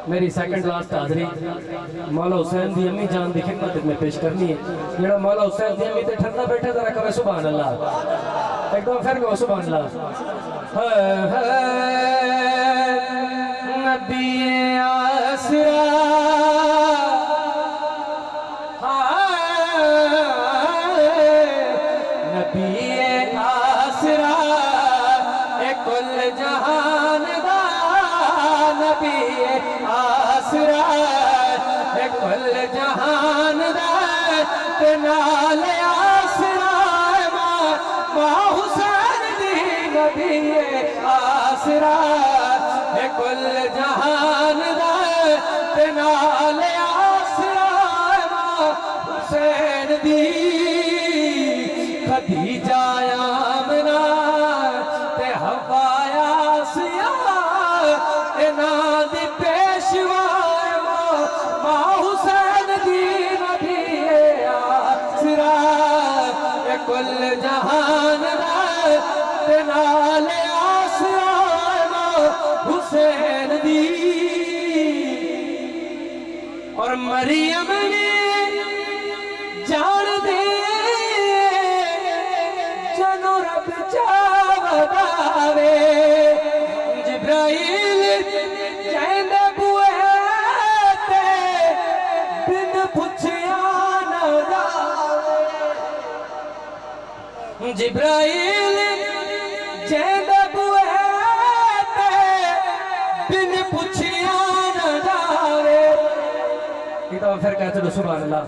میری second last حاضری مولا حسین دی امی جان دی خدمت میں پیش کرنی ہے. جڑا مولا حسین دی امی تے ٹھرنا بیٹھے ذرا کہے سبحان اللہ. ایک دم پھر کہو سبحان اللہ. نبی آسرا نبی آسرا کل جہان دا نبی آسرا کل جہان دا نال آسرا ماں حسین دی نبی آسرا کل جہان دا نال آسرا ماں حسین دی خدیجہ آمنہ تے حوا آسیہ انہاں دی پیشوا ماں حسین دی نبی آسرا کل جہان دا تے نال آسرا ماں حسین دی. اور مریم نے جان دے جنو رب چاوداوے جبرائیل جائند بوئے تے بن پچھیا نہ جاوے جبرائیل جائند بوئے تے بن پچھیا نہ جاوے. یہ تو پھر کہتے دو سبحان اللہ.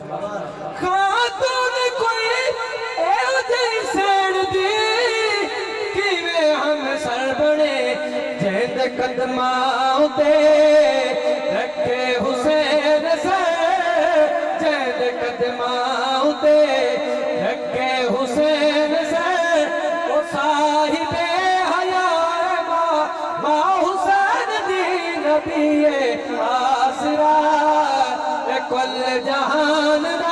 خاتون کوئی ایو جیسین دی کیوے ہم سر بڑے جہد قدماں تے رکھے حسین سے جہد قدماں تے رکھے حسین سے وہ صاحب حیاء ماں حسین دی نبی آسرا کل جہان دا